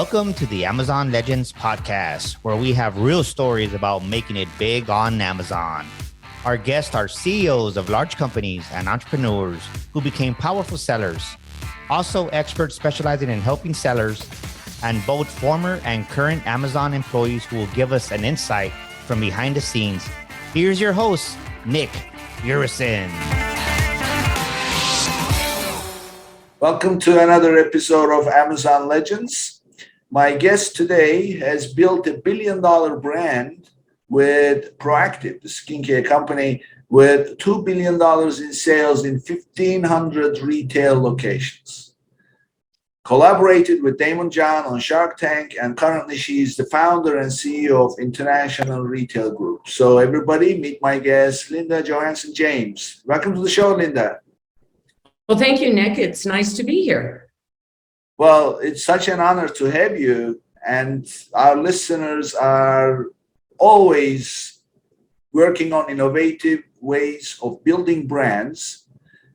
Welcome to the Amazon Legends podcast, where we have real stories about making it big on Amazon. Our guests are CEOs of large companies and entrepreneurs who became powerful sellers, also experts specializing in helping sellers, and both former and current Amazon employees who will give us an insight from behind the scenes. Here's your host, Nick Urison. Welcome to another episode of Amazon Legends. My guest today has built a billion-dollar brand with Proactive, the skincare company, with $2 billion in sales in 1,500 retail locations. Collaborated with Damon John on Shark Tank, and currently she's the founder and CEO of International Retail Group. So everybody, meet my guest, Linda Johansen-James. Welcome to the show, Linda. Well, thank you, Nick. It's nice to be here. Well, it's such an honor to have you, and our listeners are always working on innovative ways of building brands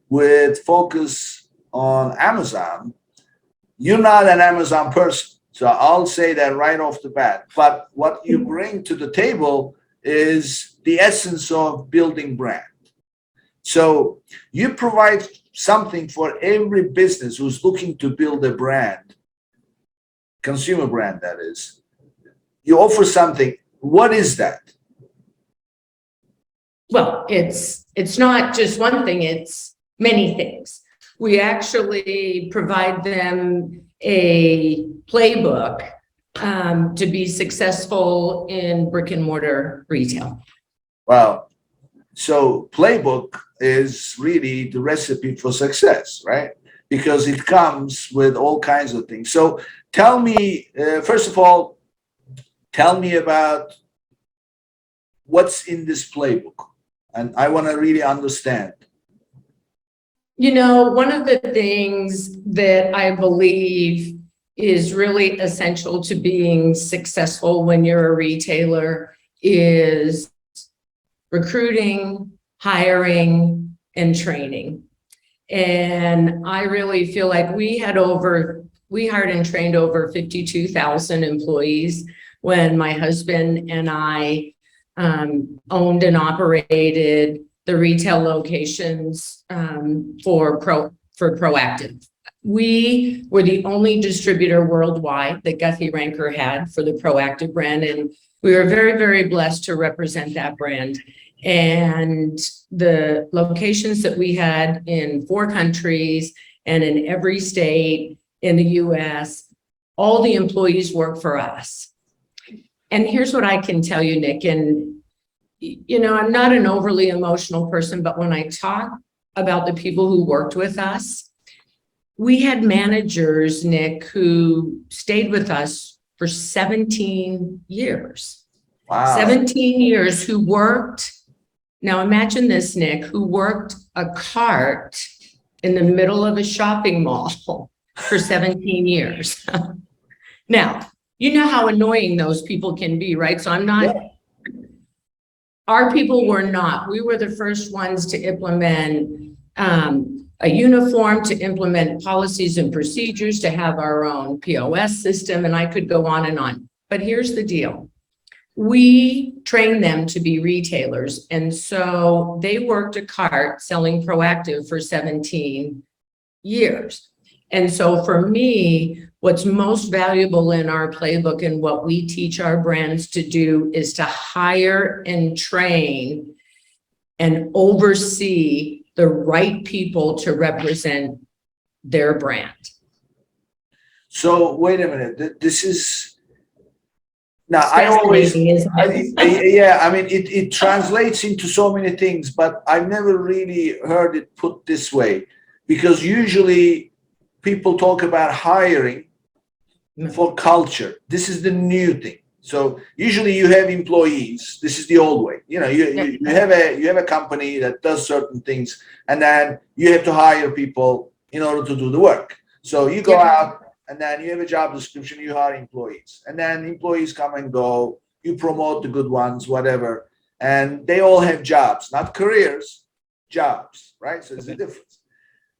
with focus on Amazon. You're not an Amazon person, so I'll say that right off the bat. But what you bring to the table is the essence of building brand. So you provide something for every business who's looking to build a brand, consumer brand, that is. You offer something. What is that? Well, it's not just one thing, it's many things. We actually provide them a playbook to be successful in brick and mortar retail. Wow. So playbook is really the recipe for success, right? Because it comes with all kinds of things. So tell me, first of all, tell me about what's in this playbook. And I want to really understand. You know, one of the things that I believe is really essential to being successful when you're a retailer is recruiting, hiring, and training. And I really feel like we hired and trained over 52,000 employees when my husband and I owned and operated the retail locations for Proactive. We were the only distributor worldwide that Guthy-Ranker had for the Proactive brand, and we were very, very blessed to represent that brand. And the locations that we had in 4 countries and in every state in the US, all the employees work for us. And here's what I can tell you, Nick, and you know, I'm not an overly emotional person, but when I talk about the people who worked with us, we had managers, Nick, who stayed with us for 17 years. Wow. 17 years who worked. Now imagine this, Nick, who worked a cart in the middle of a shopping mall for 17 years. Now, you know how annoying those people can be, right? So I'm not, our people were not. We were the first ones to implement a uniform, to implement policies and procedures, to have our own POS system, and I could go on and on. But here's the deal. We trained them to be retailers, and so they worked a cart selling Proactive for 17 years. And so for me, what's most valuable in our playbook and what we teach our brands to do is to hire and train and oversee the right people to represent their brand. So wait a minute. This is now it translates into so many things, but I've never really heard it put this way, because usually people talk about hiring for culture. This is the new thing. So usually you have employees. This is the old way. You know, you have a company that does certain things, and then you have to hire people in order to do the work. So you go out, and then you have a job description, you hire employees, and then employees come and go, you promote the good ones, whatever, and they all have jobs, not careers, jobs, right? So there's a difference.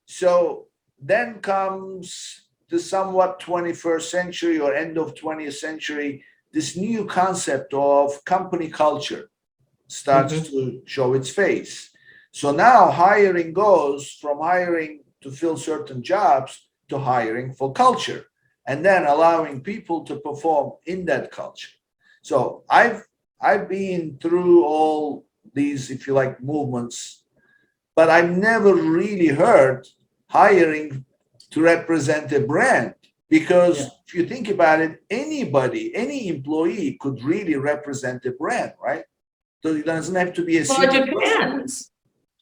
So then comes the somewhat 21st century or end of 20th century, this new concept of company culture starts to show its face. So now hiring goes from hiring to fill certain jobs to hiring for culture, and then allowing people to perform in that culture. So I've been through all these, if you like, movements, but I've never really heard hiring to represent a brand. Because if you think about it, anybody, any employee could really represent a brand, right? So it doesn't have to be a Well, it depends.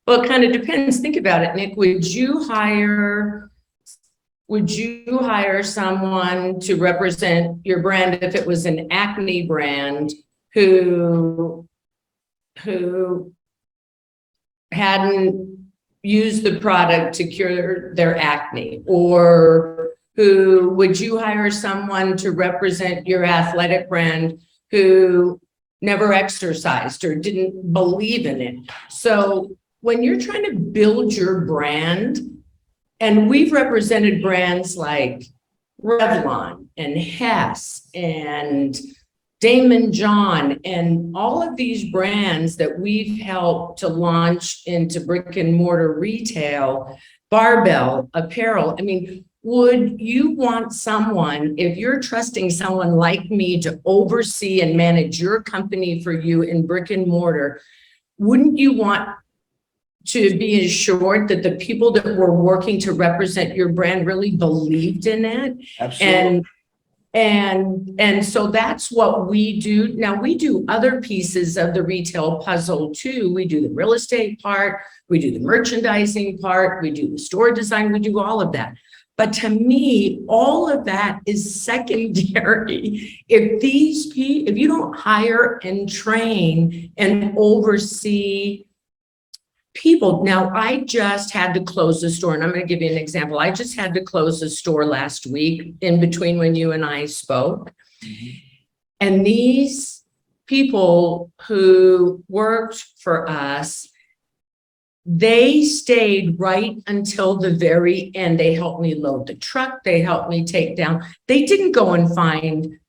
Well, it kind of depends. Think about it, Nick. Would you hire someone to represent your brand if it was an acne brand who hadn't used the product to cure their acne? Or would you hire someone to represent your athletic brand who never exercised or didn't believe in it? So when you're trying to build your brand, and we've represented brands like Revlon and Hess and Daymond John and all of these brands that we've helped to launch into brick and mortar retail, Barbell, apparel. I mean, would you want someone, if you're trusting someone like me to oversee and manage your company for you in brick and mortar, wouldn't you want to be assured that the people that were working to represent your brand really believed in it? Absolutely. And so that's what we do. Now we do other pieces of the retail puzzle too. We do the real estate part, we do the merchandising part, we do the store design, we do all of that. But to me, all of that is secondary. If you don't hire and train and oversee people. Now, I just had to close the store, and I'm going to give you an example. I just had to close the store last week in between when you and I spoke. And these people who worked for us, they stayed right until the very end. They helped me load the truck. They helped me take down. They didn't go and find,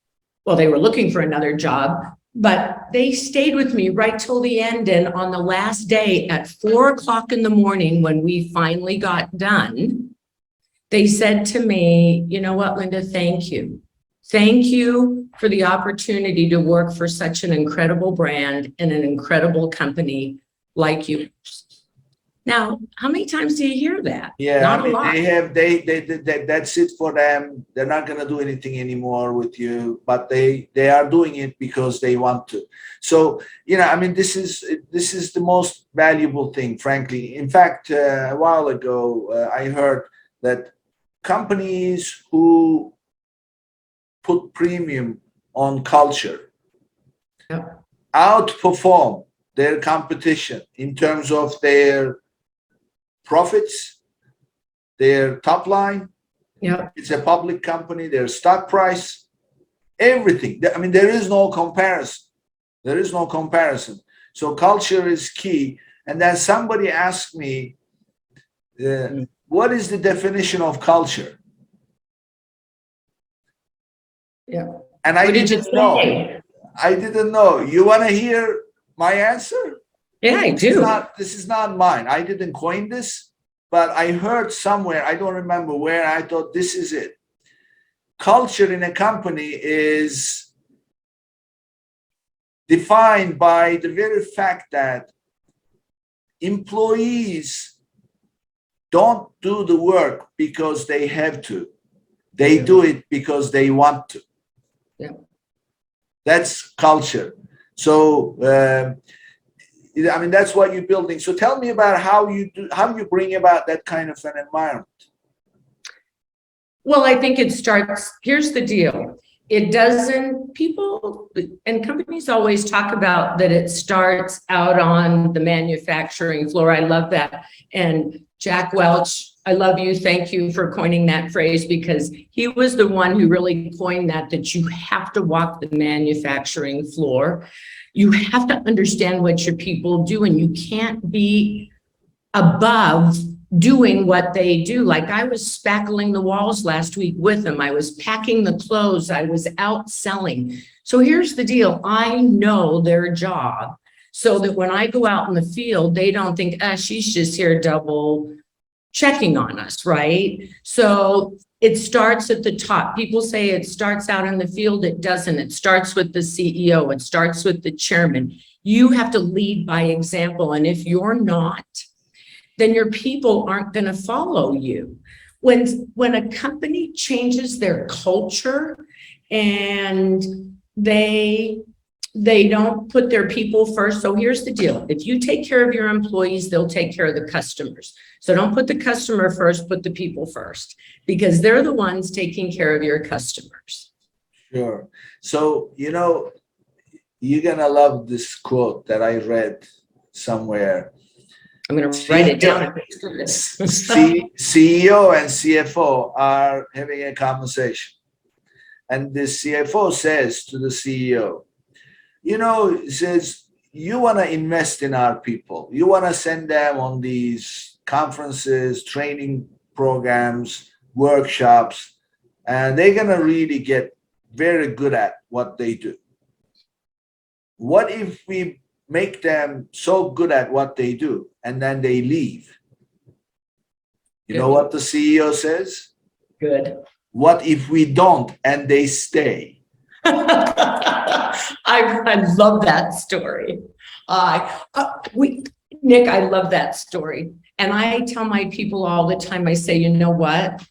well, they were looking for another job, but they stayed with me right till the end. And on the last day at 4 o'clock in the morning, when we finally got done, they said to me, you know what, Linda, thank you. Thank you for the opportunity to work for such an incredible brand and an incredible company like you. Now, how many times do you hear that? Yeah, Not I mean, a lot. they that's it for them. They're not going to do anything anymore with you, but they are doing it because they want to. So, you know, I mean, this is the most valuable thing, frankly. In fact, a while ago, I heard that companies who put premium on culture outperform their competition in terms of their profits, their top line. Yeah. It's a public company, their stock price, everything. I mean, there is no comparison. There is no comparison. So culture is key. And then somebody asked me, what is the definition of culture? Yeah. And I What did you didn't know. say? I didn't know. You want to hear my answer? Yeah, I do. This is not mine. I didn't coin this, but I heard somewhere, I don't remember where, I thought this is it. Culture in a company is defined by the very fact that employees don't do the work because they have to. They do it because they want to. Yeah. That's culture. So, I mean, that's what you're building. So tell me about how you bring about that kind of an environment. Well, I think it starts, here's the deal. It doesn't, people and companies always talk about that it starts out on the manufacturing floor. I love that. And Jack Welch, I love you. Thank you for coining that phrase, because he was the one who really coined that you have to walk the manufacturing floor. You have to understand what your people do, and you can't be above doing what they do. Like I was spackling the walls last week with them. I was packing the clothes. I was out selling. So here's the deal. I know their job so that when I go out in the field, they don't think, she's just here double checking on us, right? So it starts at the top. People say it starts out in the field. It doesn't. It starts with the CEO. It starts with the chairman. You have to lead by example. And if you're not, then your people aren't going to follow you. When a company changes their culture and they don't put their people first. So here's the deal. If you take care of your employees, they'll take care of the customers. So don't put the customer first, put the people first, because they're the ones taking care of your customers. Sure. So, you're going to love this quote that I read somewhere. I'm going to write it down. CEO and CFO are having a conversation. And the CFO says to the CEO, he says, you want to invest in our people. You want to send them on these conferences, training programs, workshops, and they're going to really get very good at what they do. What if we make them so good at what they do and then they leave? You know what the CEO says? Good. What if we don't and they stay? I love that story. Nick, I love that story. And I tell my people all the time, I say, you know what?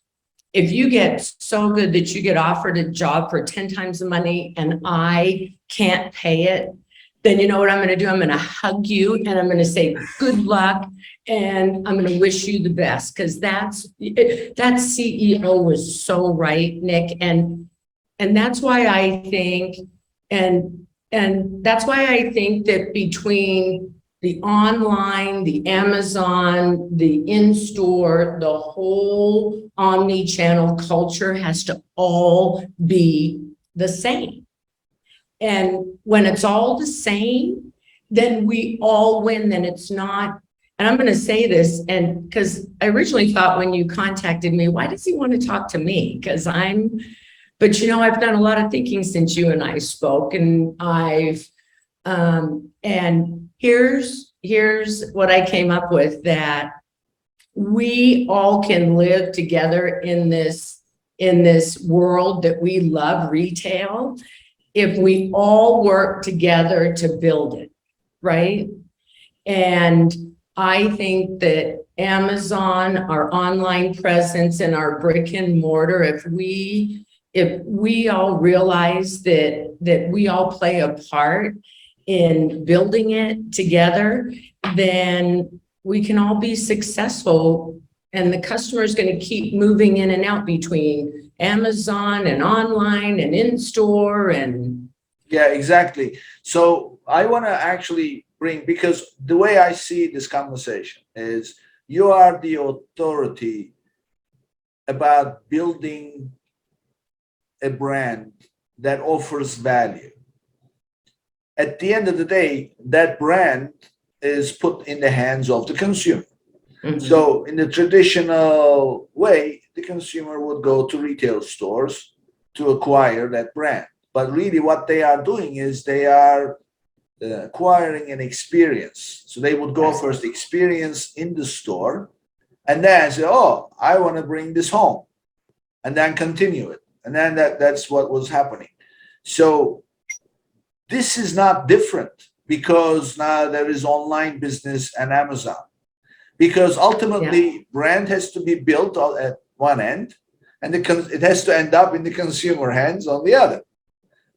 If you get so good that you get offered a job for 10 times the money and I can't pay it, then you know what I'm going to do? I'm going to hug you and I'm going to say, good luck. And I'm going to wish you the best, because that CEO was so right, Nick. And that's why I think, and that's why I think that between the online, the Amazon, the in-store, the whole omni-channel culture has to all be the same. And when it's all the same, then we all win. Then it's not, and I'm going to say this, and because I originally thought when you contacted me, why does he want to talk to me? Because but I've done a lot of thinking since you and I spoke, and and here's what I came up with, that we all can live together in this world that we love, retail, if we all work together to build it, right? And I think that Amazon, our online presence, and our brick and mortar, if we all realize that we all play a part in building it together, then we can all be successful, and the customer is going to keep moving in and out between Amazon and online and in-store. And yeah, exactly. So I want to actually because the way I see this conversation is, you are the authority about building a brand that offers value. At the end of the day, that brand is put in the hands of the consumer. Mm-hmm. So in the traditional way, the consumer would go to retail stores to acquire that brand. But really what they are doing is they are acquiring an experience. So they would go first experience in the store and then say, oh, I want to bring this home, and then continue it. And then that's what was happening. So this is not different because now there is online business and Amazon. Because ultimately, brand has to be built at one end, and it has to end up in the consumer hands on the other.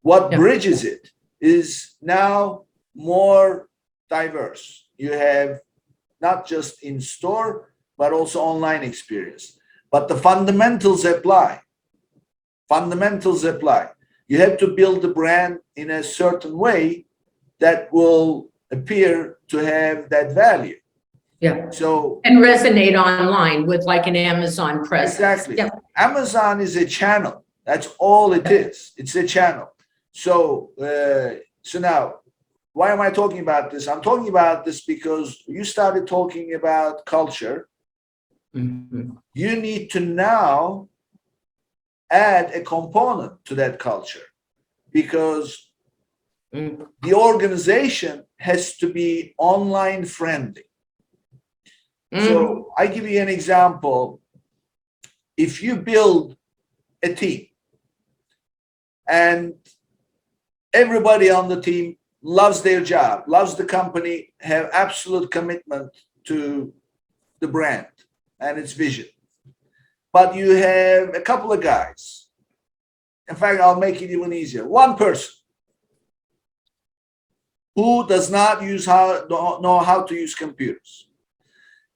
What bridges it is now more diverse. You have not just in-store, but also online experience. But the fundamentals apply. Fundamentals apply. You have to build the brand in a certain way that will appear to have that value. Yeah. So and resonate online with like an Amazon presence. Exactly. Yeah. Amazon is a channel. That's all it is. It's a channel. So now, why am I talking about this? I'm talking about this because you started talking about culture, Mhm. You need to now add a component to that culture, because Mm. the organization has to be online friendly. Mm. So I give you an example. If you build a team and everybody on the team loves their job, loves the company, have absolute commitment to the brand and its vision, but you have a couple of guys. In fact, I'll make it even easier. One person who does not don't know how to use computers.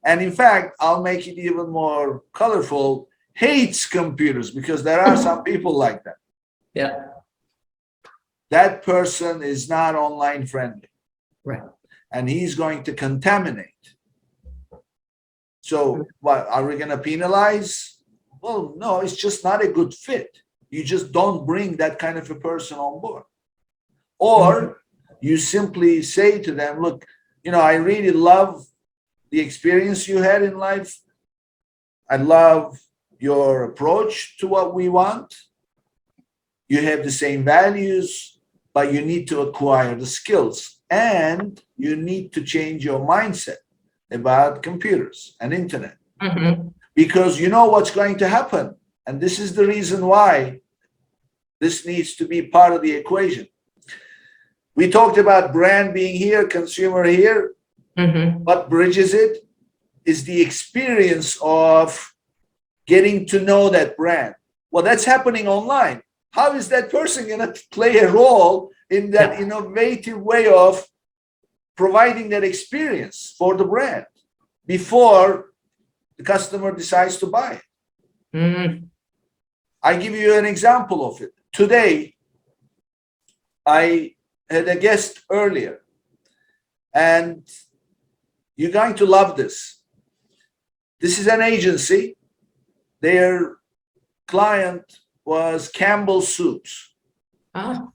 And in fact, I'll make it even more colorful, hates computers, because there are some people like that. Yeah. That person is not online friendly. Right. And he's going to contaminate. So what, are we going to penalize? Well, no, it's just not a good fit. You just don't bring that kind of a person on board. Or you simply say to them, look, I really love the experience you had in life. I love your approach to what we want. You have the same values, but you need to acquire the skills, and you need to change your mindset about computers and internet. Mm-hmm. Because you know what's going to happen. And this is the reason why this needs to be part of the equation. We talked about brand being here, consumer here. Mm-hmm. What bridges it is the experience of getting to know that brand. Well, that's happening online. How is that person going to play a role in that innovative way of providing that experience for the brand before the customer decides to buy it? Mm. I give you an example of it. Today, I had a guest earlier, and you're going to love this. This is an agency. Their client was Campbell Soups. Ah.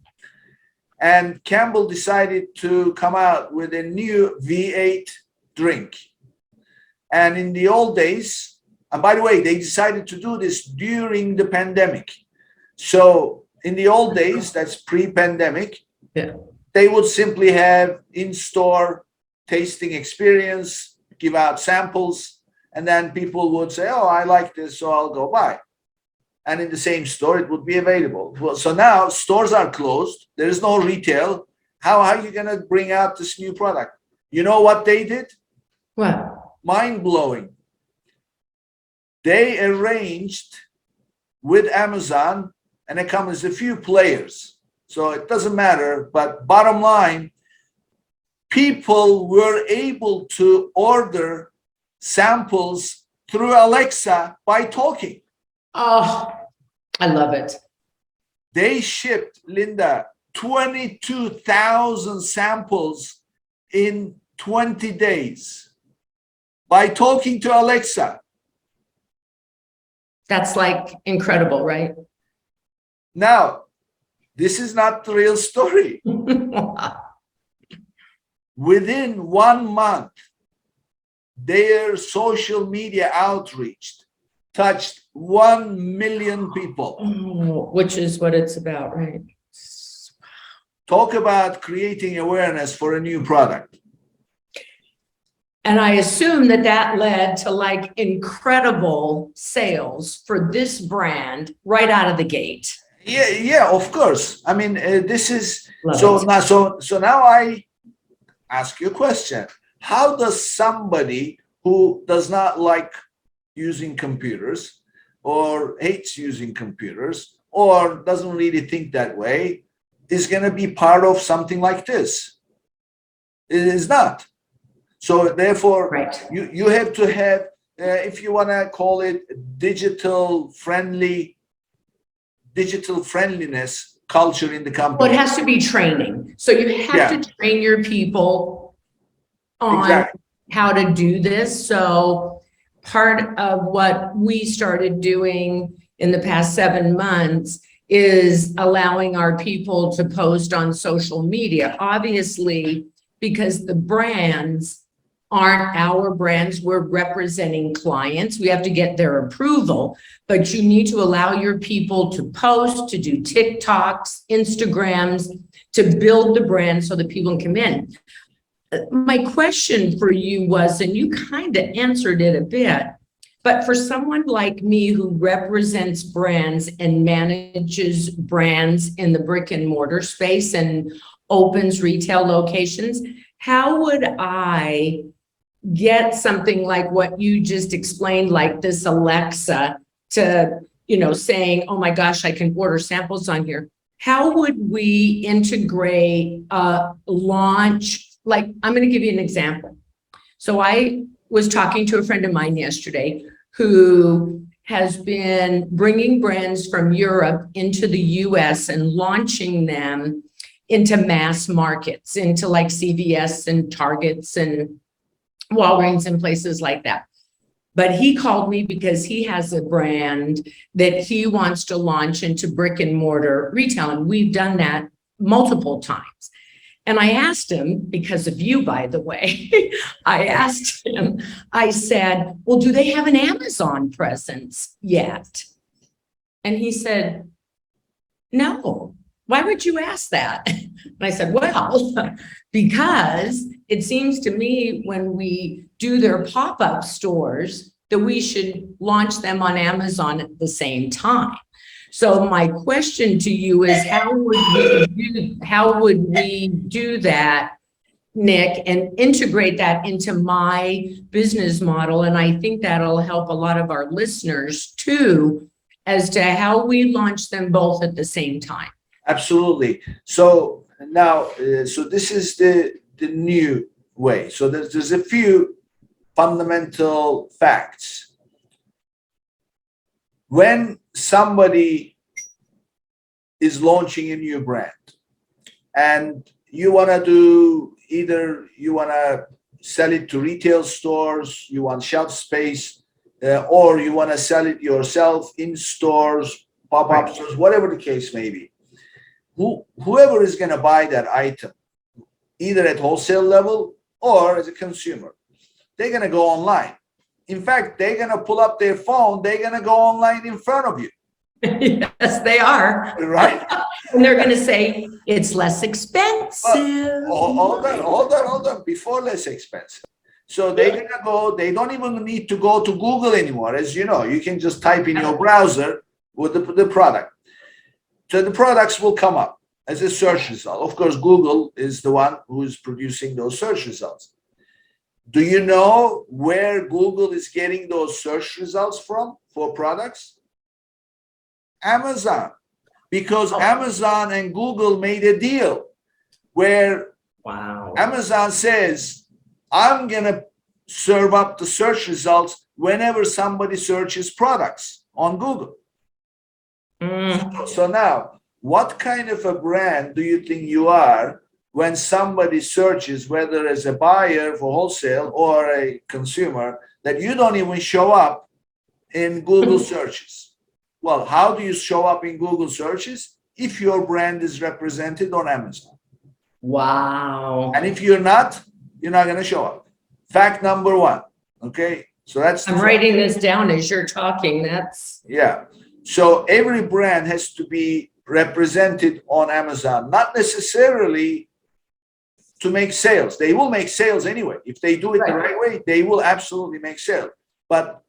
And Campbell decided to come out with a new V8 drink. And in the old days, and by the way, they decided to do this during the pandemic. So in the old days, that's pre-pandemic, they would simply have in-store tasting experience, give out samples, and then people would say, oh, I like this, so I'll go buy. And in the same store, it would be available. Well, so now stores are closed. There is no retail. How are you going to bring out this new product? You know what they did? What? Mind-blowing. They arranged with Amazon, and it comes a few players. So it doesn't matter, but bottom line, people were able to order samples through Alexa by talking. Oh, I love it. They shipped, Linda, 22,000 samples in 20 days by talking to Alexa. That's like incredible, right? Now, this is not the real story. Within 1 month, their social media outreach touched 1 million people. Oh, which is what it's about, right? Talk about creating awareness for a new product. And I assume that that led to like incredible sales for this brand right out of the gate. Yeah, of course. I mean, this is Love it. so now I ask you a question. How does somebody who does not like using computers or hates using computers or doesn't really think that way is going to be part of something like this? It is not. So therefore, Right. you have to have, if you want to call it digital friendliness culture in the company. Well, it has to be training. So you have to train your people on how to do this. So part of what we started doing in the past 7 months is allowing our people to post on social media, obviously, because the brands aren't our brands. We're representing clients. We have to get their approval, but you need to allow your people to post, to do TikToks, Instagrams, to build the brand so that people can come in. My question for you was, and you kind of answered it a bit, but for someone like me who represents brands and manages brands in the brick and mortar space and opens retail locations, how would I get something like what you just explained, like this Alexa to, saying, oh my gosh, I can order samples on here. How would we integrate launch? Like, I'm going to give you an example. So I was talking to a friend of mine yesterday who has been bringing brands from Europe into the US and launching them into mass markets, into like CVS and Targets and Walgreens and places like that. But he called me because he has a brand that he wants to launch into brick and mortar retail. And we've done that multiple times. And I asked him, because of you, by the way, I said, well, do they have an Amazon presence yet? And he said, no. Why would you ask that? And I said, well, because it seems to me when we do their pop-up stores that we should launch them on Amazon at the same time. So my question to you is, how would we do that, Nick, and integrate that into my business model? And I think that'll help a lot of our listeners too, as to how we launch them both at the same time. Absolutely. So now, so this is the new way. So there's a few fundamental facts. When somebody is launching a new brand and you want to do either you want to sell it to retail stores, you want shelf space, or you want to sell it yourself in stores, pop-up stores, whatever the case may be. Whoever is going to buy that item, either at wholesale level or as a consumer, they're going to go online. In fact, they're going to pull up their phone. They're going to go online in front of you. Yes, they are. Right. And they're going to say, it's less expensive. Hold on. Before less expensive. So they're going to go, they don't even need to go to Google anymore. As you know, you can just type in your browser with the product. So the products will come up as a search result. Of course, Google is the one who's producing those search results. Do you know where Google is getting those search results from for products? Amazon. Because Amazon and Google made a deal where Amazon says, I'm going to serve up the search results whenever somebody searches products on Google. So now, what kind of a brand do you think you are when somebody searches, whether as a buyer for wholesale or a consumer, that you don't even show up in Google searches? Well, how do you show up in Google searches? If your brand is represented on Amazon. Wow. And if you're not going to show up. Fact number one. Okay. So that's. I'm writing this down as you're talking. Yeah. So every brand has to be represented on Amazon, not necessarily to make sales. They will make sales anyway. If they do it the right way, they will absolutely make sales. But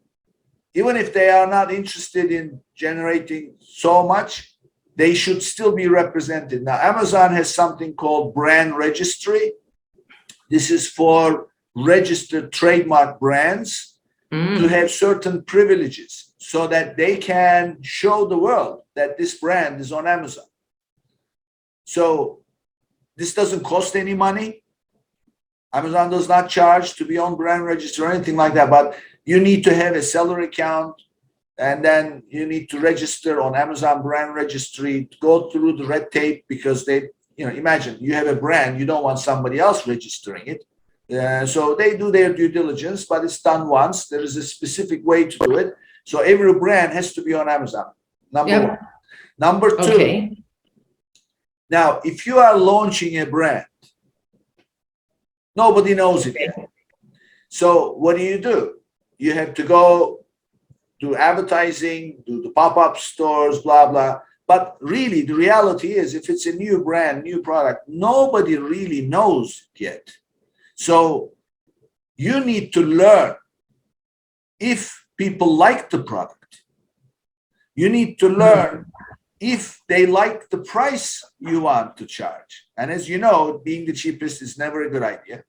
even if they are not interested in generating so much, they should still be represented. Now, Amazon has something called brand registry. This is for registered trademark brands to have certain privileges so that they can show the world that this brand is on Amazon. So this doesn't cost any money. Amazon does not charge to be on brand register or anything like that, but you need to have a seller account, and then you need to register on Amazon brand registry, go through the red tape, because they, imagine you have a brand, you don't want somebody else registering it. So they do their due diligence, but it's done once. There is a specific way to do it. So every brand has to be on Amazon. Number one. Number two. Okay. Now, if you are launching a brand, nobody knows it yet. So what do? You have to go do advertising, do the pop-up stores, blah, blah. But really, the reality is, if it's a new brand, new product, nobody really knows yet. So you need to learn if people like the product. You need to learn if they like the price you want to charge. And as you know, being the cheapest is never a good idea.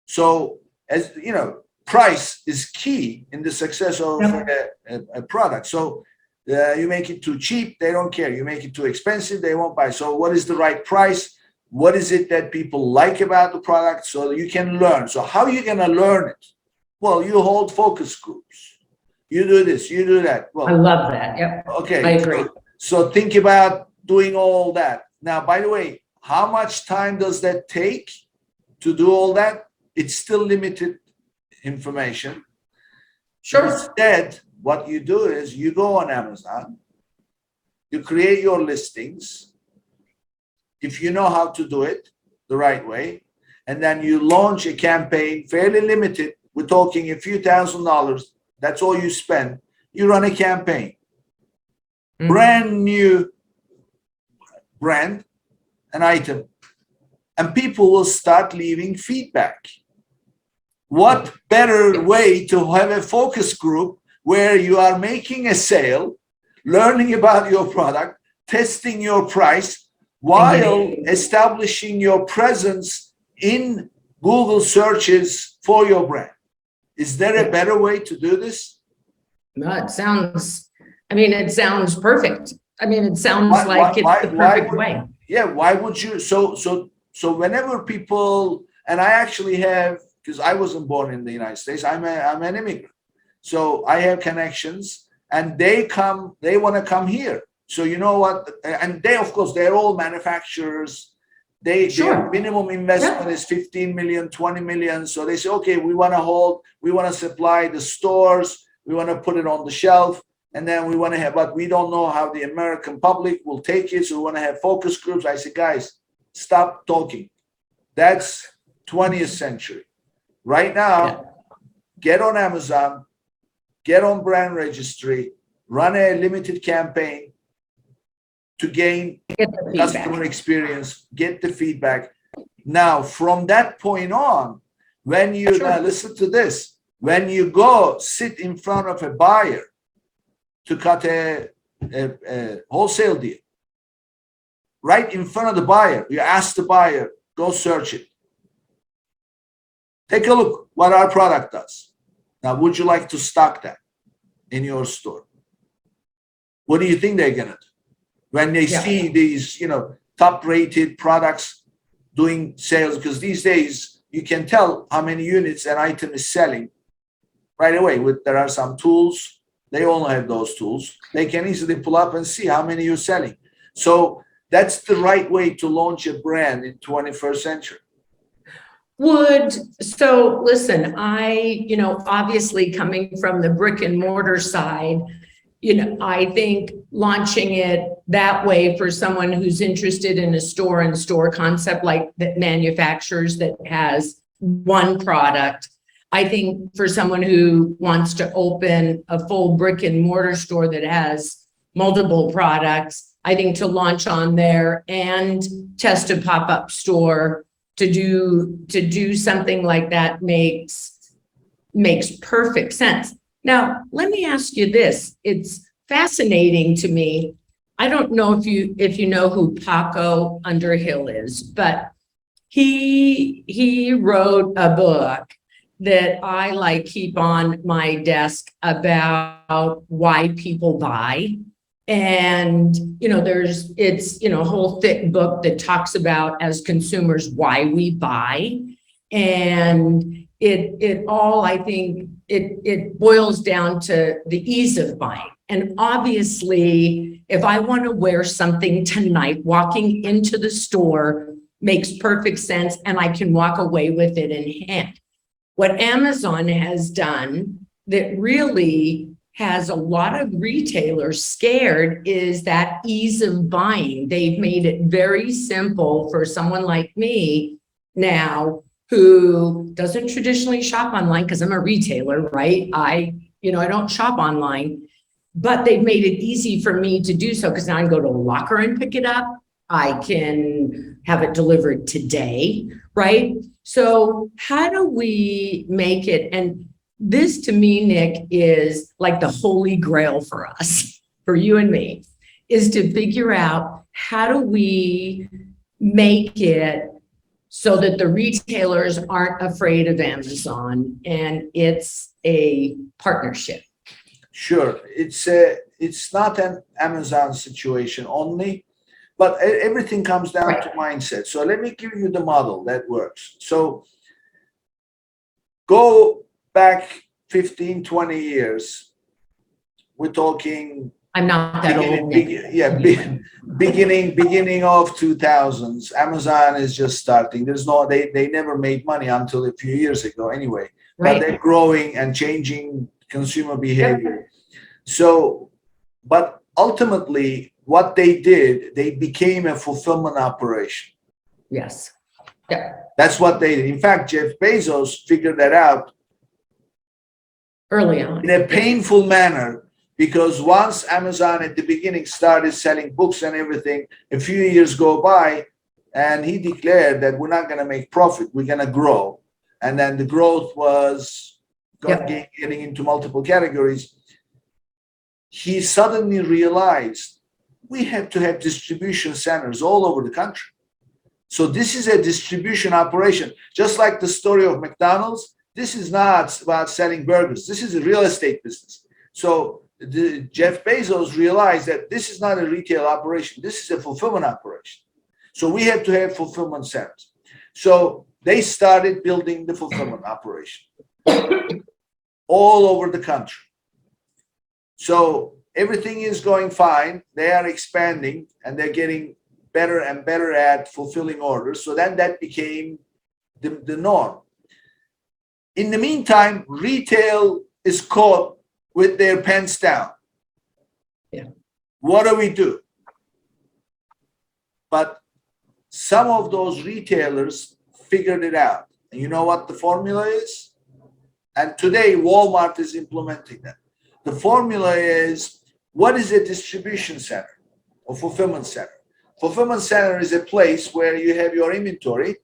So, as you know, price is key in the success of a product. So you make it too cheap, they don't care. You make it too expensive, they won't buy. So what is the right price? What is it that people like about the product? So you can learn. So how are you going to learn it? Well, you hold focus groups. You do this, you do that. Well, I love that. Yep. Okay. I agree. So think about doing all that. Now, by the way, how much time does that take to do all that? It's still limited information. Sure. Instead, what you do is you go on Amazon, you create your listings, if you know how to do it the right way, and then you launch a campaign, fairly limited. We're talking a few $1,000s. That's all you spend. You run a campaign. Brand new brand, an item, and people will start leaving feedback. What better way to have a focus group where you are making a sale, learning about your product, testing your price, while establishing your presence in Google searches for your brand? Is there a better way to do this? No, it sounds perfect. I mean, it sounds like it's the perfect way. Yeah, why would you? So whenever people, and I actually have, because I wasn't born in the United States, I'm an immigrant. So I have connections, and they want to come here. So you know what? And they, of course, they're all manufacturers. Their minimum investment is 15 million, 20 million. So they say, okay, we want to supply the stores, we want to put it on the shelf, and then we want to have, but we don't know how the American public will take it. So we want to have focus groups. I say, guys, stop talking. That's 20th century. Right now, get on Amazon, get on brand registry, run a limited campaign to gain customer experience, get the feedback. Now, from that point on, when you now listen to this, when you go sit in front of a buyer to cut a wholesale deal, right in front of the buyer, you ask the buyer, go search it. Take a look what our product does. Now, would you like to stock that in your store? What do you think they're gonna do when they see these, top-rated products doing sales? Because these days you can tell how many units an item is selling right away. There are some tools. They all have those tools. They can easily pull up and see how many you're selling. So that's the right way to launch a brand in 21st century. So listen, obviously coming from the brick and mortar side, I think launching it that way for someone who's interested in a store-in-store concept like that manufacturers that has one product. I think for someone who wants to open a full brick and mortar store that has multiple products, I think to launch on there and test a pop-up store to do something like that makes perfect sense. Now, let me ask you this. It's fascinating to me. I don't know if you know who Paco Underhill is, but he wrote a book that I keep on my desk about why people buy. And, it's a whole thick book that talks about, as consumers, why we buy. And it all, I think, it boils down to the ease of buying. And obviously, if I want to wear something tonight, walking into the store makes perfect sense, and I can walk away with it in hand. What Amazon has done that really has a lot of retailers scared is that ease of buying. They've made it very simple for someone like me now who doesn't traditionally shop online because I'm a retailer, right? I don't shop online, but they've made it easy for me to do so because now I can go to a locker and pick it up. I can have it delivered today, right? So how do we make it? And this to me, Nick, is like the holy grail for us, for you and me, is to figure out how do we make it so that the retailers aren't afraid of Amazon, and it's a partnership. Sure, it's not an Amazon situation only, but everything comes down to mindset. So let me give you the model that works. So go back 15, 20 years. We're talking. I'm not that old. Beginning of 2000s. Amazon is just starting. They never made money until a few years ago anyway. But they're growing and changing consumer behavior. So, but ultimately what they did, they became a fulfillment operation. Yes. Yeah. That's what they did. In fact, Jeff Bezos figured that out early on in a painful manner. Because once Amazon at the beginning started selling books and everything, a few years go by and he declared that we're not going to make profit, we're going to grow. And then the growth was getting into multiple categories. He suddenly realized we have to have distribution centers all over the country. So this is a distribution operation. Just like the story of McDonald's, this is not about selling burgers. This is a real estate business. So Jeff Bezos realized that this is not a retail operation. This is a fulfillment operation. So we have to have fulfillment centers. So they started building the fulfillment operation all over the country. So everything is going fine. They are expanding and they're getting better and better at fulfilling orders. So then that became the norm. In the meantime, retail is caught with their pants down. Yeah. What do we do? But some of those retailers figured it out. And you know what the formula is? And today Walmart is implementing that. The formula is, what is a distribution center or fulfillment center? Fulfillment center is a place where you have your inventory.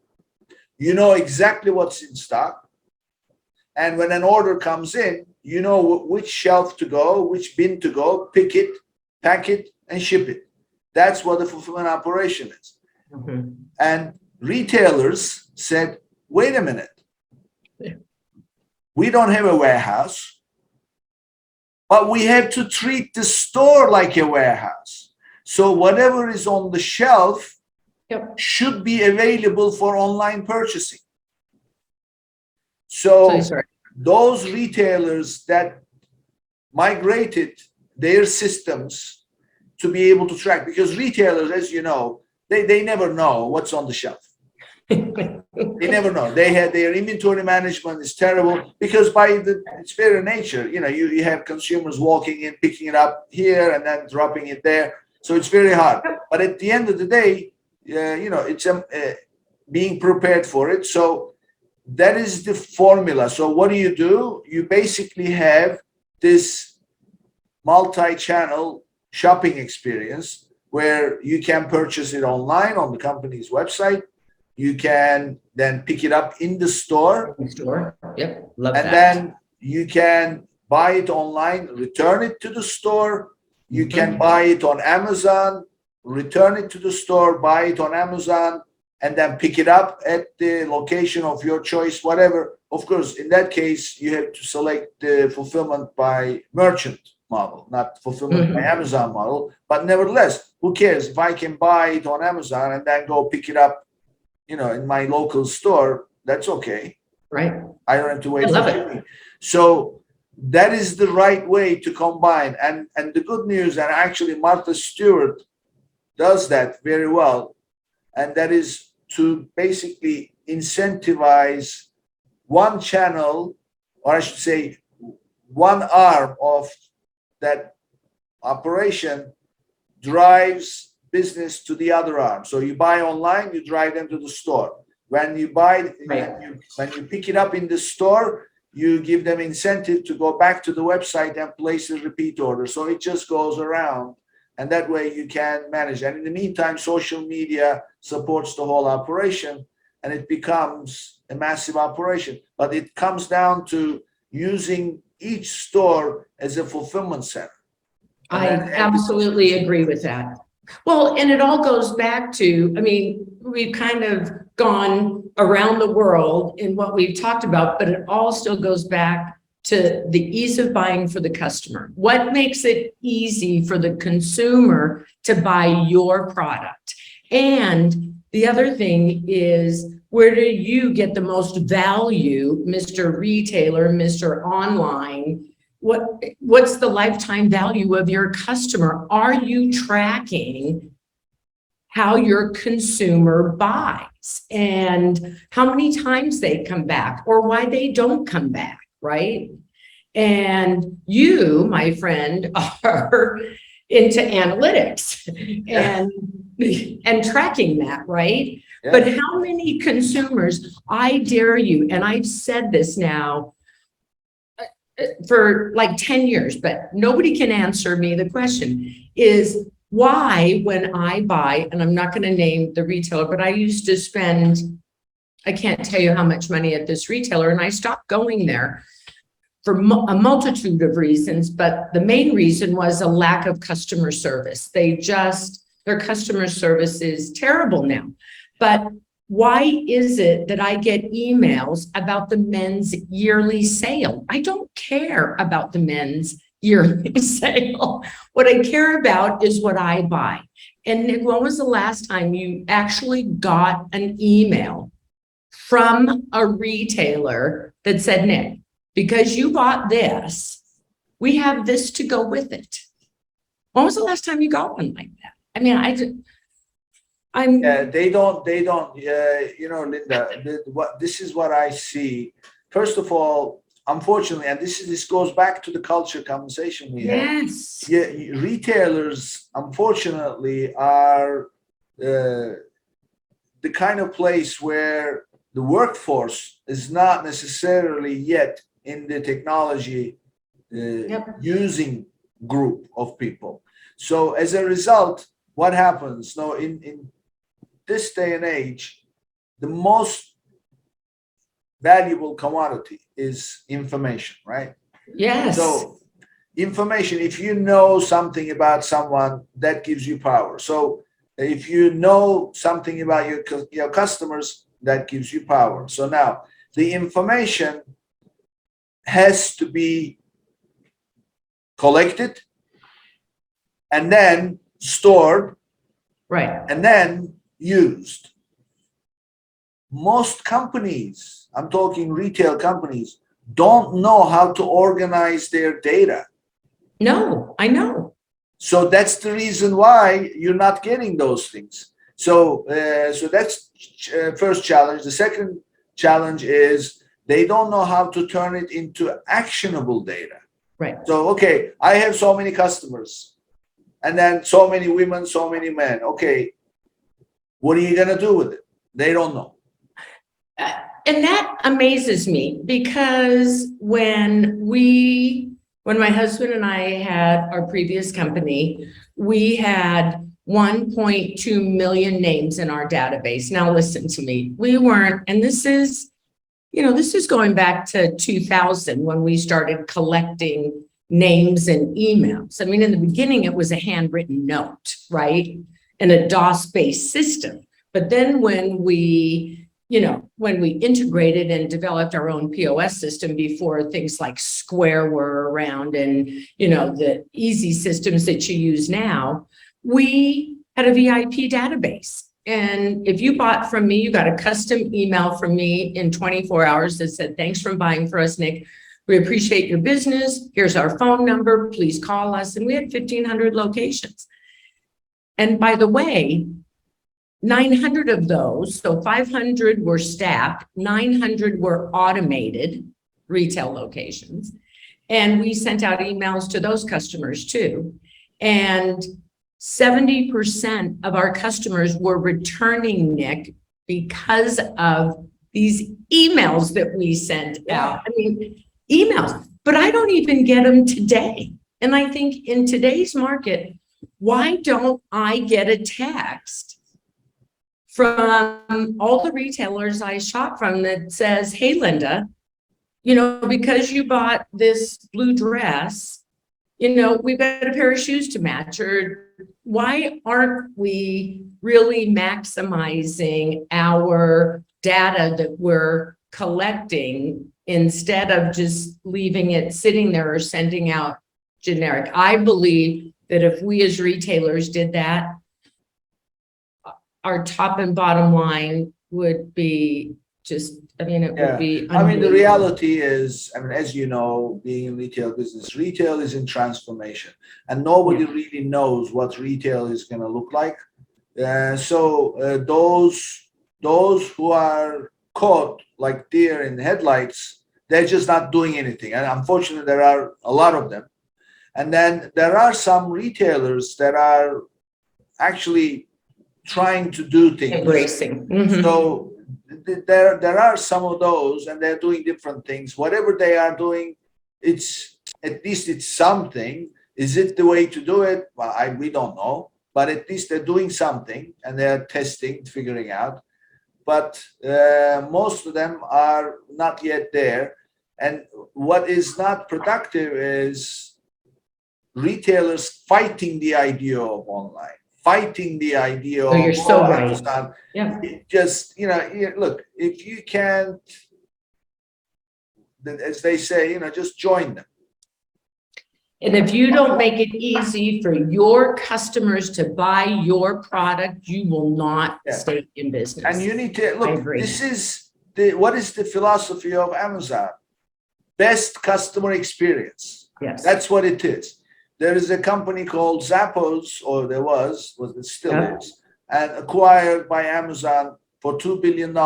You know exactly what's in stock. And when an order comes in, you know which shelf to go, which bin to go, pick it, pack it, and ship it. That's what the fulfillment operation is. Mm-hmm. And retailers said, wait a minute. We don't have a warehouse, but we have to treat the store like a warehouse. So whatever is on the shelf should be available for online purchasing. So those retailers that migrated their systems to be able to track, because retailers, as you know, they never know what's on the shelf. They never know. Their inventory management is terrible because by its very nature, you have consumers walking in, picking it up here and then dropping it there. So it's very hard. But at the end of the day, it's being prepared for it. So that is the formula. So what do? You basically have this multi-channel shopping experience where you can purchase it online on the company's website. You can then pick it up in the store. Yep. Love that. And then you can buy it online, return it to the store. You can buy it on Amazon, return it to the store, buy it on Amazon, and then pick it up at the location of your choice, whatever. Of course, in that case, you have to select the fulfillment by merchant model, not fulfillment by Amazon model. But nevertheless, who cares? If I can buy it on Amazon and then go pick it up, in my local store, that's okay. Right. I don't have to wait for shipping. So that is the right way to combine. And the good news, and actually Martha Stewart does that very well, and that is to basically incentivize one channel, or I should say one arm of that operation drives business to the other arm. So you buy online, you drive them to the store. When you buy, Right. when you pick it up in the store, you give them incentive to go back to the website and place a repeat order. So it just goes around, and that way you can manage. And in the meantime, social media supports the whole operation, and it becomes a massive operation. But it comes down to using each store as a fulfillment center. I absolutely agree with that. Well, and it all goes back to, I mean, we've kind of gone around the world in what we've talked about, but it all still goes back to the ease of buying for the customer. What makes it easy for the consumer to buy your product? And the other thing is, where do you get the most value, Mr. Retailer, Mr. Online? What's the lifetime value of your customer? Are you tracking how your consumer buys and how many times they come back or why they don't come back, right? And you, my friend, are into analytics and tracking that, right? Yeah. But how many consumers, I dare you, and I've said this now for like 10 years, but nobody can answer me the question, is why when I buy, and I'm not going to name the retailer, but I used to spend, I can't tell you how much money at this retailer, and I stopped going there for a multitude of reasons, but the main reason was a lack of customer service. Their customer service is terrible now. But why is it that I get emails about the men's yearly sale? I don't care about the men's yearly sale. What I care about is what I buy. And Nick, when was the last time you actually got an email from a retailer that said, Nick, because you bought this, we have this to go with it? When was the last time you got one like that? I mean, they don't, Linda, this is what I see. First of all, unfortunately, and this goes back to the culture conversation we had. Yes. Yeah, retailers, unfortunately, are the kind of place where the workforce is not necessarily yet in the technology using group of people. So as a result, what happens? Now, in this day and age, the most valuable commodity is information, right? Yes. So information, if you know something about someone, that gives you power. So if you know something about your customers, that gives you power. So now the information has to be collected and then stored, right, and then used. Most companies, I'm talking retail companies, don't know how to organize their data. No, I know. So that's the reason why you're not getting those things. So that's first challenge. The second challenge is they don't know how to turn it into actionable data. Right. So, okay, I have so many customers, and then so many women, so many men. Okay, what are you going to do with it? They don't know. And that amazes me, because when my husband and I had our previous company, we had 1.2 million names in our database. Now, listen to me. We weren't, and this is going back to 2000 when we started collecting names and emails. I mean, in the beginning, it was a handwritten note, right? And a DOS-based system. But then when we integrated and developed our own POS system before things like Square were around and, the easy systems that you use now, we had a VIP database. And if you bought from me, you got a custom email from me in 24 hours that said, thanks for buying for us, Nick. We appreciate your business. Here's our phone number. Please call us. And we had 1,500 locations. And by the way, 900 of those, so 500 were staffed, 900 were automated retail locations. And we sent out emails to those customers too. And 70% of our customers were returning, Nick, because of these emails that we send out. I mean, emails, but I don't even get them today. And I think in today's market, why don't I get a text from all the retailers I shop from that says, hey, Linda, because you bought this blue dress, we've got a pair of shoes to match, or why aren't we really maximizing our data that we're collecting instead of just leaving it sitting there or sending out generic? I believe that if we as retailers did that, our top and bottom line would be just, it would be. The reality is, as you know, being in retail business, retail is in transformation, and nobody really knows what retail is going to look like. So those who are caught like deer in headlights, they're just not doing anything. And unfortunately, there are a lot of them. And then there are some retailers that are actually trying to do things. Embracing. So there are some of those, and they're doing different things. Whatever they are doing, at least it's something. Is it the way to do it? Well, we don't know, but at least they're doing something, and they're testing, figuring out. But most of them are not yet there. And what is not productive is retailers fighting the idea of online, fighting the idea of you're so right. Amazon. Yeah. Just, look, if you can't, as they say, just join them. And if you don't make it easy for your customers to buy your product, you will not stay in business. And you need to look, this is what is the philosophy of Amazon? Best customer experience. Yes. That's what it is. There is a company called Zappos, or there was it still is, and acquired by Amazon for $2 billion,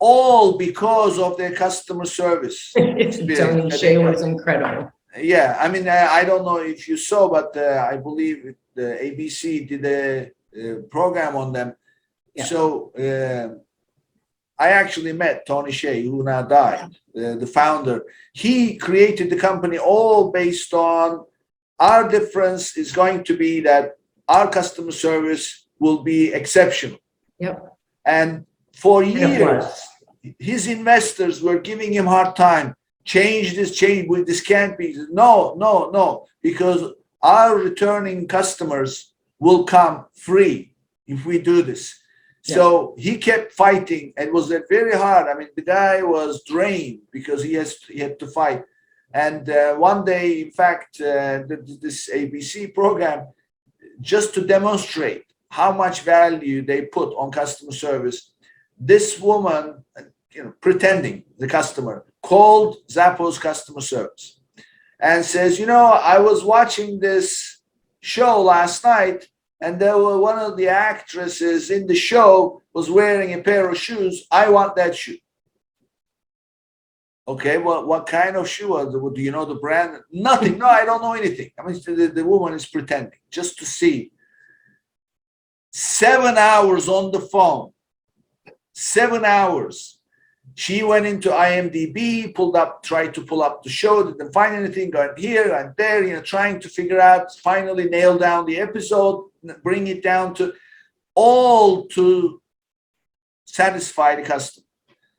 all because of their customer service. Tony Hsieh was incredible. Yeah, I don't know if you saw, but I believe the ABC did a program on them. Yeah. So I actually met Tony Hsieh, who now died, the founder. He created the company all based on our difference is going to be that our customer service will be exceptional. Yep. And for years, his investors were giving him a hard time. Change this, this can't be. No, because our returning customers will come free if we do this. Yeah. So he kept fighting, and it was very hard. The guy was drained because he had to fight. And one day, in fact, this ABC program, just to demonstrate how much value they put on customer service, this woman, pretending the customer, called Zappos customer service and says, I was watching this show last night, and there were one of the actresses in the show was wearing a pair of shoes. I want that shoe. Okay, well, what kind of shoe? Do you know the brand? Nothing. No, I don't know anything. The woman is pretending just to see. 7 hours on the phone. 7 hours. She went into IMDb, tried to pull up the show, didn't find anything, got here and there, trying to figure out, finally nail down the episode, bring it down to all to satisfy the customer.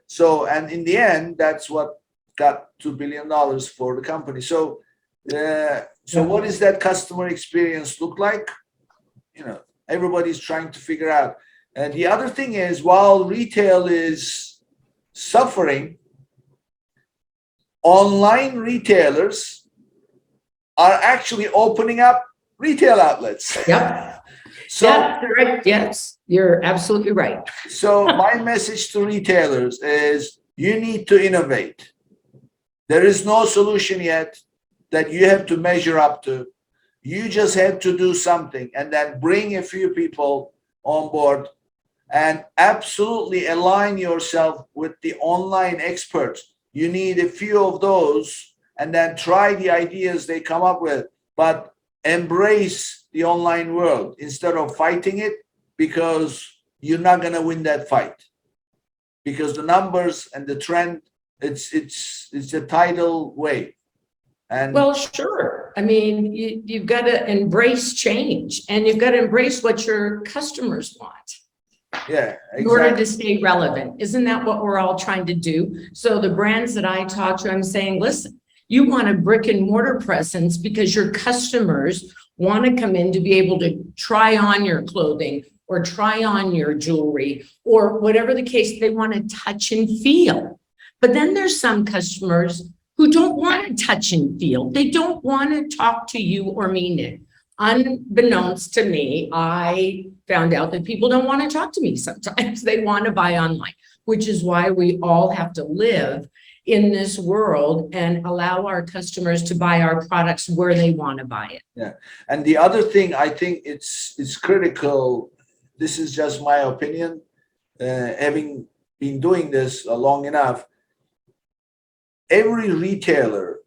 So, and in the end, that's what got $2 billion for the company. So, what does that customer experience look like? Everybody's trying to figure out. And the other thing is, while retail is suffering, online retailers are actually opening up retail outlets. Yep. So, yeah, correct. Yes, you're absolutely right. So my message to retailers is you need to innovate. There is no solution yet that you have to measure up to. You just have to do something and then bring a few people on board and absolutely align yourself with the online experts. You need a few of those and then try the ideas they come up with, but embrace the online world instead of fighting it, because you're not going to win that fight, because the numbers and the trend, it's a tidal wave. And Well, sure. I mean, you've got to embrace change, and you've got to embrace what your customers want yeah, in order to exactly. stay relevant. Isn't that what we're all trying to do? So the brands that I talk to, I'm saying, listen, you want a brick and mortar presence because your customers want to come in to be able to try on your clothing or try on your jewelry or whatever the case, they want to touch and feel. But then there's some customers who don't want to touch and feel. They don't want to talk to you or mean it. Unbeknownst to me, I found out that people don't want to talk to me sometimes. They want to buy online, which is why we all have to live in this world and allow our customers to buy our products where they want to buy it. Yeah. And the other thing, I think it's critical. This is just my opinion, having been doing this long enough. Every retailer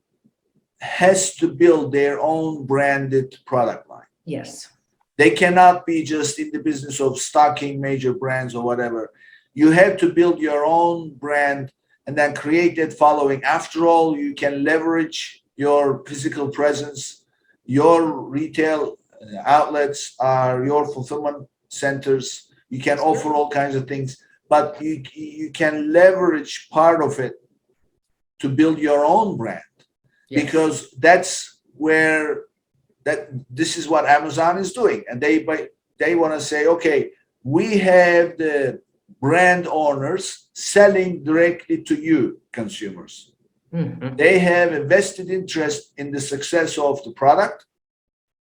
has to build their own branded product line. Yes. They cannot be just in the business of stocking major brands or whatever. You have to build your own brand and then create that following. After all, you can leverage your physical presence. Your retail outlets are your fulfillment centers. You can offer all kinds of things, but you can leverage part of it to build your own brand. Yes. Because that's where this is what Amazon is doing. And they want to say, okay, we have the brand owners selling directly to you, consumers. Mm-hmm. They have a vested interest in the success of the product.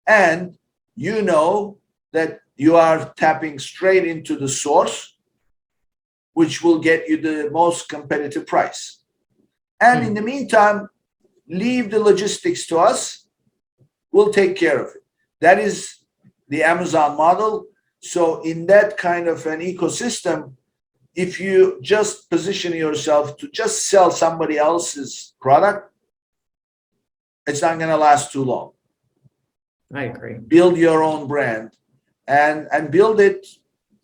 And you know that you are tapping straight into the source, which will get you the most competitive price. And in the meantime, leave the logistics to us. We'll take care of it. That is the Amazon model. So in that kind of an ecosystem, if you just position yourself to just sell somebody else's product, it's not going to last too long. I agree. Build your own brand and build it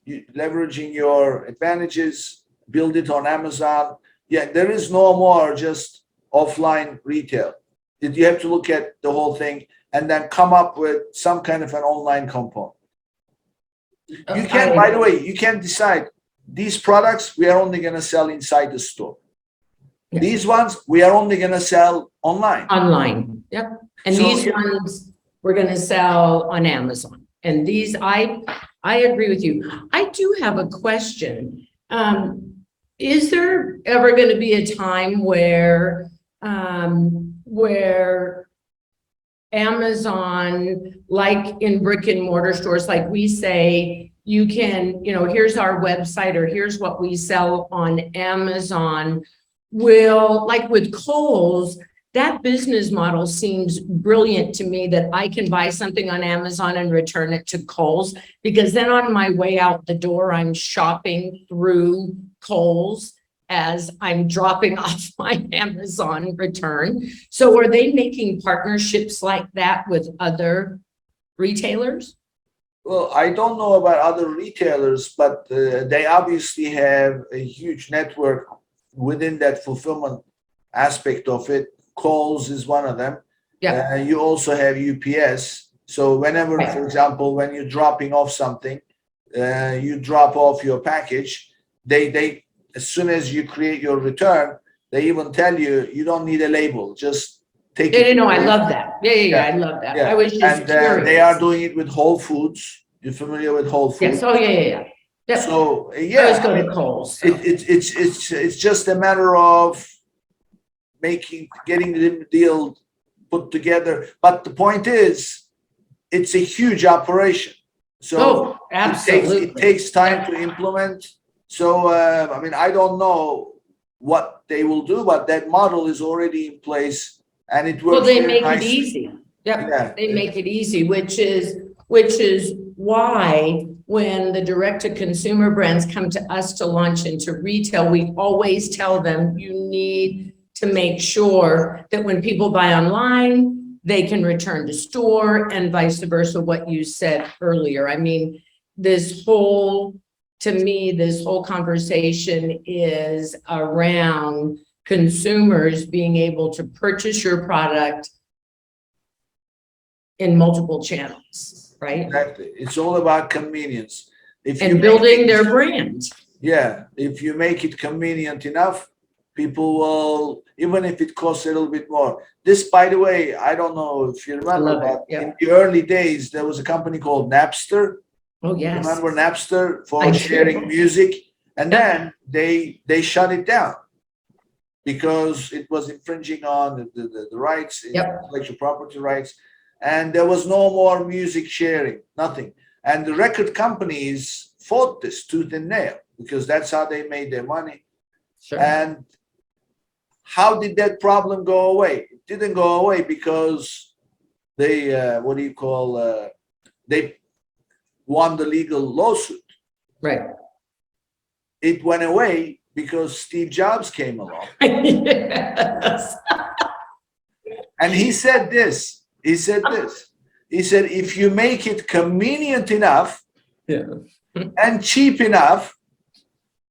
leveraging your advantages, build it on Amazon. Yeah, there is no more just offline retail. You have to look at the whole thing and then come up with some kind of an online component. You can, by the way, you can decide these products we are only going to sell inside the store. Yeah. These ones we are only going to sell online. Online, yep. And so, these ones we're going to sell on Amazon. And these, I agree with you. I do have a question. Is there ever going to be a time where Amazon, like in brick and mortar stores, like we say, you can, here's our website or here's what we sell on Amazon, will, like with Kohl's, that business model seems brilliant to me, that I can buy something on Amazon and return it to Kohl's, because then on my way out the door, I'm shopping through Kohl's as I'm dropping off my Amazon return. So are they making partnerships like that with other retailers? Well, I don't know about other retailers, but they obviously have a huge network within that fulfillment aspect of it. Kohl's is one of them. Yeah. You also have UPS. So whenever, for example, when you're dropping off something, you drop off your package, they as soon as you create your return, they even tell you, you don't need a label, just take it. No, I love that. Yeah, I love that. Yeah. I was just curious. They are doing it with Whole Foods. You're familiar with Whole Foods? Yes. Oh, yeah. So yeah, I always go to Kohl's. So. It's just a matter of getting the deal put together. But the point is, it's a huge operation. So absolutely. It takes time to implement. So I don't know what they will do, but that model is already in place, and it works. Well, they make nicely. it easy. Yep. Yeah, they make it easy, which is why when the direct-to-consumer brands come to us to launch into retail, we always tell them you need to make sure that when people buy online, they can return to store, and vice versa, what you said earlier. I mean, this whole to me, this whole conversation is around consumers being able to purchase your product in multiple channels, right? Exactly. It's all about convenience. If And building their brand. Yeah, if you make it convenient enough, people will, even if it costs a little bit more. This, by the way, I don't know if you remember, but in the early days, there was a company called Napster. Oh, yes. Remember Napster for sharing music? And then they shut it down because it was infringing on the rights, intellectual property rights. And there was no more music sharing, nothing. And the record companies fought this tooth and nail because that's how they made their money. Sure. And how did that problem go away? It didn't go away because they, they won the legal lawsuit. Right. It went away because Steve Jobs came along. Yes. And he said this. He said, if you make it convenient enough and cheap enough,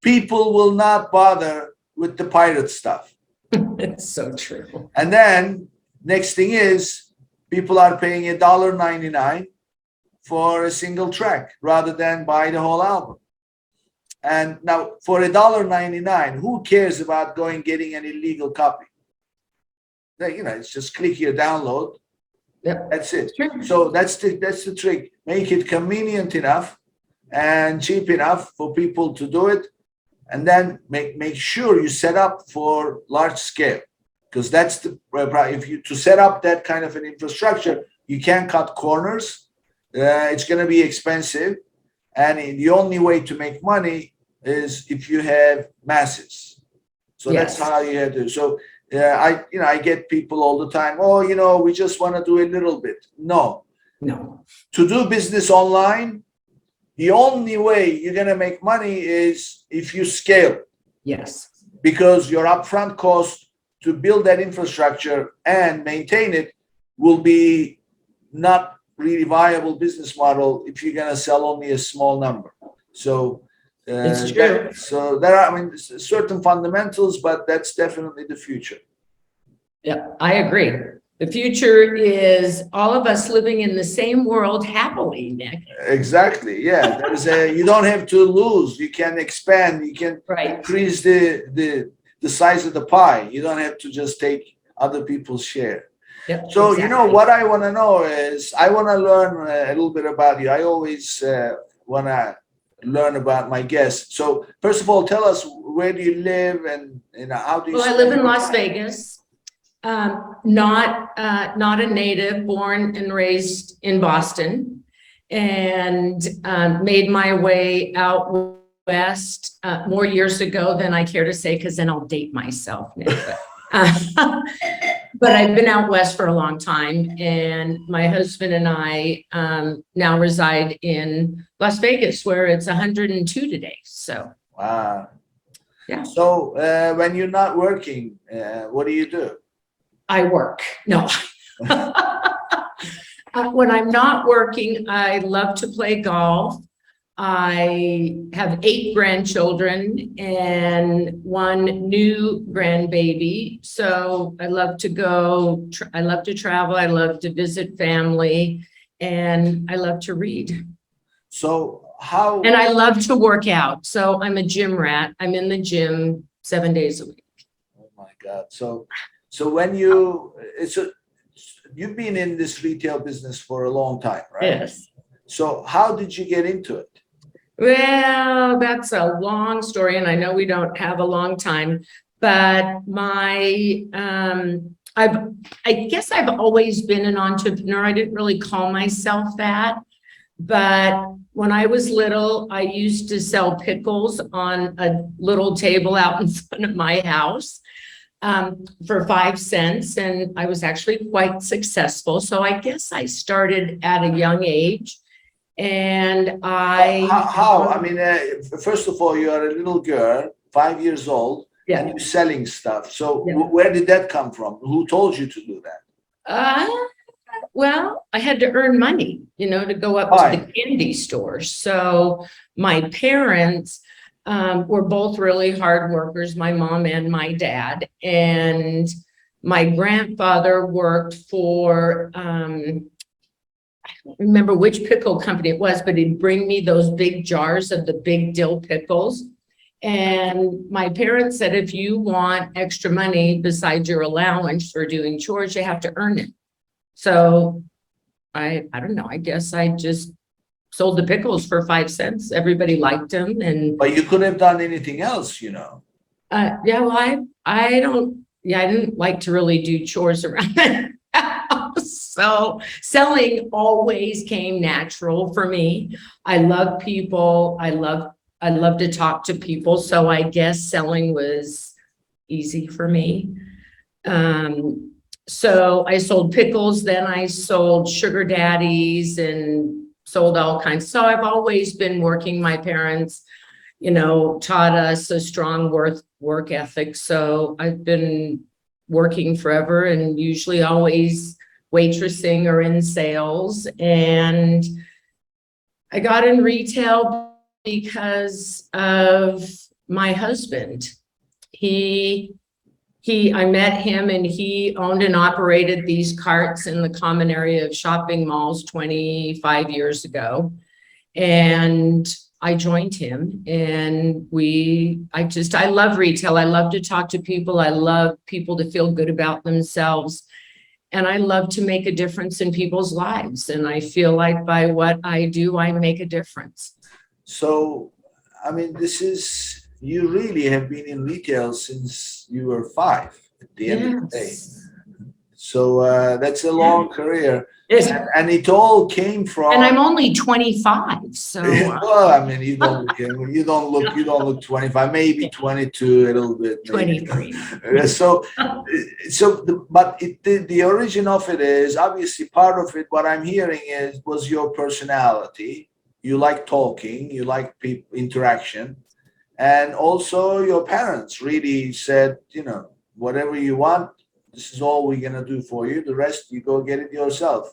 people will not bother with the pirate stuff. It's so true. And then next thing is people are paying $1.99 for a single track rather than buy the whole album. And now for $1.99, who cares about getting an illegal copy? It's just click here, download. Yep. That's it. So that's the trick. Make it convenient enough and cheap enough for people to do it, and then make sure you set up for large scale, because that's the if you to set up that kind of an infrastructure, you can't cut corners. It's going to be expensive, and the only way to make money is if you have masses. So that's how you have to. So. I get people all the time, we just want to do a little bit. No. To do business online, the only way you're going to make money is if you scale. Yes. Because your upfront cost to build that infrastructure and maintain it will be not really viable business model if you're going to sell only a small number. So it's true. So there are, certain fundamentals, but that's definitely the future. Yeah, I agree. The future is all of us living in the same world happily, Nick. Exactly. Yeah. You don't have to lose. You can expand. You can increase the size of the pie. You don't have to just take other people's share. Yep, so, what I want to know is I want to learn a little bit about you. I always want to learn about my guests. So first of all, tell us, where do you live and how do you I live in Las Vegas. Not a native, born and raised in Boston, and made my way out west more years ago than I care to say, because then I'll date myself, Nick. But I've been out west for a long time, and my husband and I now reside in Las Vegas, where it's 102 today. So wow. Yeah. So when you're not working, what do you do? I work. No. When I'm not working, I love to play golf. I have 8 grandchildren and 1 new grandbaby. So I love to go, I love to travel. I love to visit family, and I love to read. So how? And I love to work out. So I'm a gym rat. I'm in the gym 7 days a week. Oh my God. So when you've been in this retail business for a long time, right? Yes. So how did you get into it? Well, that's a long story, and I know we don't have a long time, but I guess I've always been an entrepreneur. I didn't really call myself that, but when I was little, I used to sell pickles on a little table out in front of my house for 5 cents, and I was actually quite successful. So I guess I started at a young age. And how? I mean, first of all, you are a little girl, 5 years old, and you're selling stuff. So where did that come from? Who told you to do that? Well, I had to earn money. to go up Why? to the candy store. So my parents were both really hard workers, my mom and my dad. And my grandfather worked for, I don't remember which pickle company it was, but he'd bring me those big jars of the big dill pickles. And my parents said, if you want extra money besides your allowance for doing chores, you have to earn it. So I don't know, I guess I just sold the pickles for 5 cents. Everybody liked them. And But you could have done anything else, well, I didn't like to really do chores around the house. So selling always came natural for me. I love people. I love to talk to people. So I guess selling was easy for me. So I sold pickles, then I sold sugar daddies and sold all kinds. So I've always been working. My parents, taught us a strong work ethic. So I've been working forever and usually always waitressing or in sales. And I got in retail because of my husband. I met him and he owned and operated these carts in the common area of shopping malls 25 years ago. And I joined him and I love retail. I love to talk to people. I love people to feel good about themselves. And I love to make a difference in people's lives. And I feel like by what I do, I make a difference. So, I mean, you really have been in retail since you were 5 at the end of the day. So that's a long career. And it all came from. And I'm only 25, so. Well, I mean, you don't look 25, maybe 22 a little bit. 23. But the origin of it is obviously part of it. What I'm hearing was your personality. You like talking, you like people interaction, and also your parents really said, whatever you want, this is all we're gonna do for you. The rest you go get it yourself.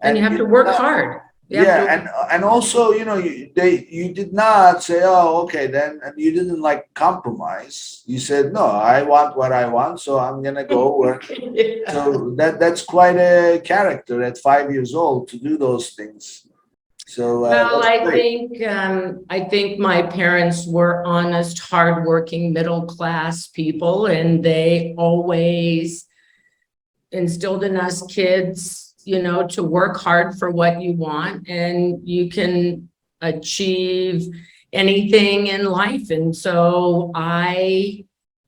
And you have to work hard. And also, you did not say, oh, okay, then, and you didn't compromise. You said, no, I want what I want, so I'm gonna go work. So that's quite a character at 5 years old to do those things. So well, I think my parents were honest, hardworking, middle class people, and they always instilled in us kids, to work hard for what you want, and you can achieve anything in life. And so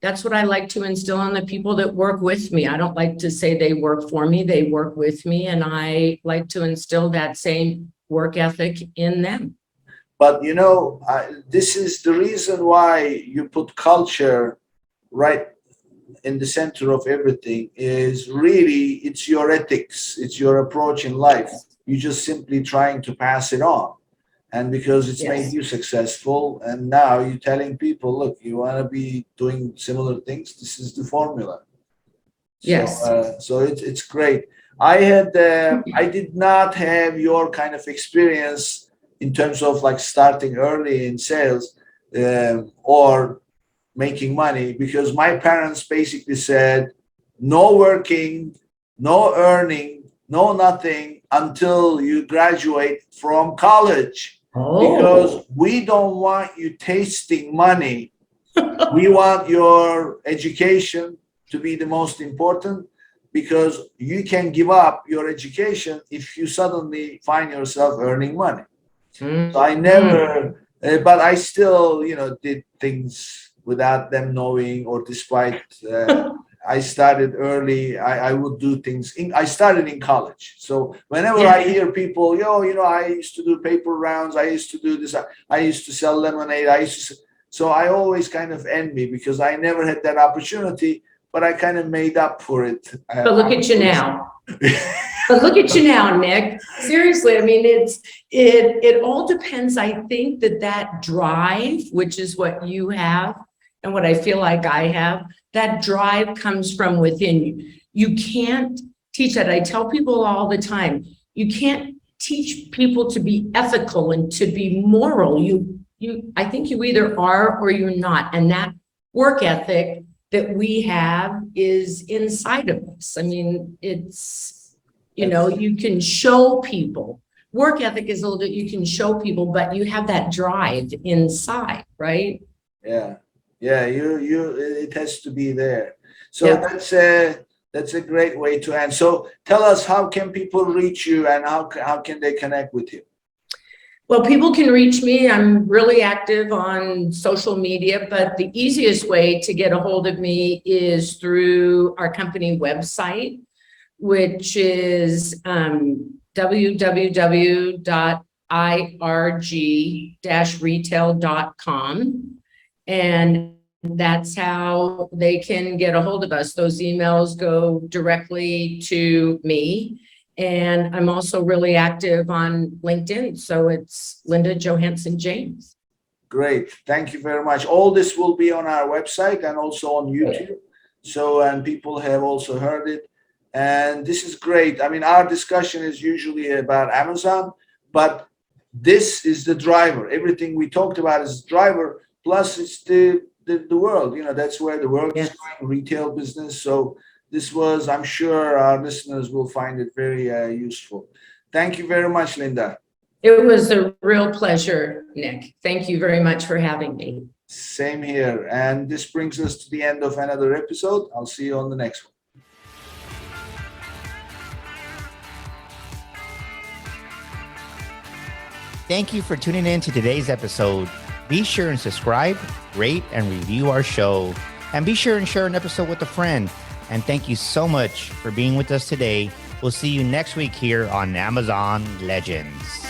that's what I like to instill in the people that work with me. I don't like to say they work for me, they work with me, and I like to instill that same work ethic in them. But this is the reason why you put culture right in the center of everything. Is really, it's your ethics, it's your approach in life. You're just simply trying to pass it on, and because it's made you successful, and now you're telling people, look, you want to be doing similar things, this is the formula. So it's great. I did not have your kind of experience in terms of starting early in sales or making money, because my parents basically said, no working, no earning, no nothing until you graduate from college. Because we don't want you tasting money. We want your education to be the most important, because you can give up your education if you suddenly find yourself earning money. So I never, but I still, did things without them knowing, or despite. I started early. I would do things. I started in college. So whenever I hear people, I used to do paper rounds. I used to do this. I used to sell lemonade. So I always kind of envy, because I never had that opportunity, but I kind of made up for it. But look at you now. But look at you now, Nick. Seriously, I mean, it all depends. I think that drive, which is what you have, and what I feel like I have, that drive comes from within you. You can't teach that. I tell people all the time, you can't teach people to be ethical and to be moral. I think you either are or you're not. And that work ethic that we have is inside of us. I mean, it's, you can show people. Work ethic is a little bit, you can show people, but you have that drive inside, right? Yeah. It has to be there. So Yeah. that's a great way to end. So tell us, how can people reach you and how can they connect with you? Well, people can reach me. I'm really active on social media, but the easiest way to get a hold of me is through our company website, which is www.irg-retail.com. And that's how they can get a hold of us. Those emails go directly to me. And I'm also really active on LinkedIn. So it's Linda Johansen-James. Great. Thank you very much. All this will be on our website and also on YouTube. So, and people have also heard it. And this is great. I mean, our discussion is usually about Amazon, but this is the driver. Everything we talked about is the driver. Plus, it's the world. That's where the world is going, retail business. So this was, I'm sure our listeners will find it very useful. Thank you very much, Linda. It was a real pleasure, Nick. Thank you very much for having me. Same here. And this brings us to the end of another episode. I'll see you on the next one. Thank you for tuning in to today's episode. Be sure and subscribe, rate, and review our show. And be sure and share an episode with a friend. And thank you so much for being with us today. We'll see you next week here on Amazon Legends.